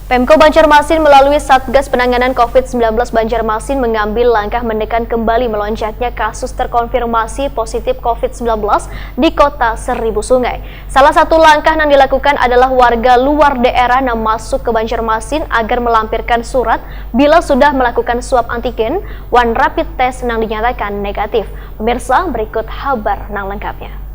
Pemko Banjarmasin melalui Satgas Penanganan COVID-19 Banjarmasin mengambil langkah menekan kembali melonjaknya kasus terkonfirmasi positif COVID-19 di Kota Seribu Sungai. Salah satu langkah yang dilakukan adalah warga luar daerah yang masuk ke Banjarmasin agar melampirkan surat bila sudah melakukan swab antigen one rapid test yang dinyatakan negatif. Pemirsa, berikut kabar yang lengkapnya.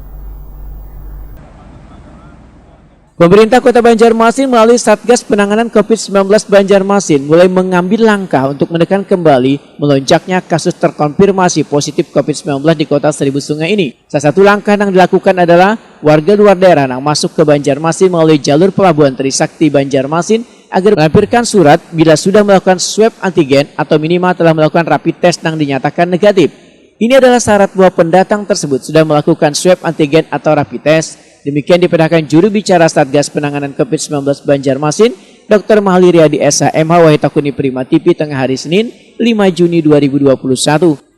Pemerintah Kota Banjarmasin melalui Satgas Penanganan COVID-19 Banjarmasin mulai mengambil langkah untuk menekan kembali melonjaknya kasus terkonfirmasi positif COVID-19 di Kota Seribu Sungai ini. Salah satu langkah yang dilakukan adalah warga luar daerah yang masuk ke Banjarmasin melalui jalur pelabuhan Trisakti Banjarmasin agar melampirkan surat bila sudah melakukan swab antigen atau minimal telah melakukan rapid test yang dinyatakan negatif. Ini adalah syarat bahwa pendatang tersebut sudah melakukan swab antigen atau rapid test. Demikian diperintahkan juru bicara Satgas Penanganan COVID-19 Banjarmasin, Dr. Mahli Riyadi SH.MH Wahitakuni Prima TV tengah hari Senin, 5 Juni 2021.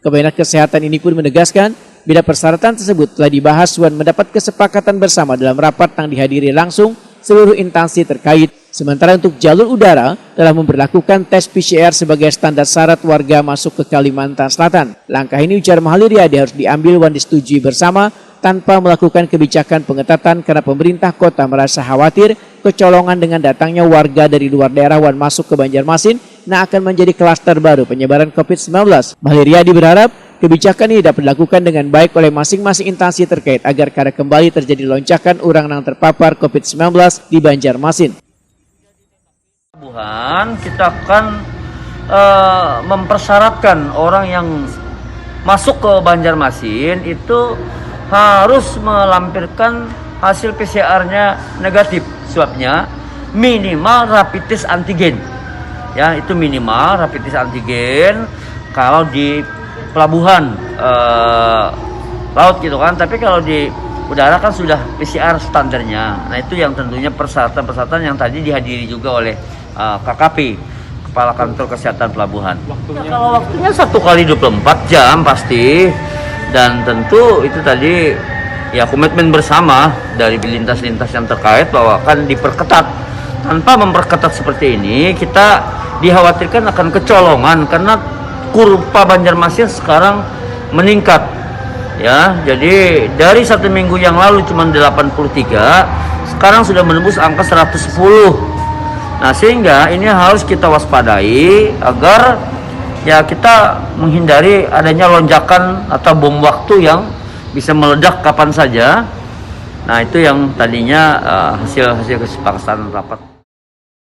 Kementerian Kesehatan ini pun menegaskan, bila persyaratan tersebut telah dibahas dan mendapat kesepakatan bersama dalam rapat yang dihadiri langsung seluruh instansi terkait. Sementara untuk jalur udara telah memberlakukan tes PCR sebagai standar syarat warga masuk ke Kalimantan Selatan. Langkah ini ujar Mahli Riyadi harus diambil dan disetujui bersama tanpa melakukan kebijakan pengetatan karena pemerintah kota merasa khawatir kecolongan dengan datangnya warga dari luar daerah yang masuk ke Banjarmasin yang akan menjadi klaster baru penyebaran COVID-19. Mahli Riyadi berharap kebijakan ini dapat dilakukan dengan baik oleh masing-masing instansi terkait agar kada kembali terjadi lonjakan orang yang terpapar COVID-19 di Banjarmasin. Kita akan mempersyaratkan orang yang masuk ke Banjarmasin itu harus melampirkan hasil PCR-nya negatif, swabnya minimal rapid test antigen. Ya, itu minimal rapid test antigen kalau di pelabuhan laut gitu kan. Tapi kalau di udara kan sudah PCR standarnya. Nah, itu yang tentunya persyaratan-persyaratan yang tadi dihadiri juga oleh KKP, Kepala Kantor Kesehatan Pelabuhan. Ya, kalau waktunya 1x24 jam pasti. Dan tentu itu tadi ya komitmen bersama dari lintas-lintas yang terkait bahwa akan diperketat. Tanpa memperketat seperti ini, kita dikhawatirkan akan kecolongan karena kurva Banjarmasin sekarang meningkat. Ya, jadi dari 1 minggu yang lalu cuma 83, sekarang sudah menembus angka 110. Nah, sehingga ini harus kita waspadai agar ya kita menghindari adanya lonjakan atau bom waktu yang bisa meledak kapan saja. Nah, itu yang tadinya hasil kesepakatan rapat.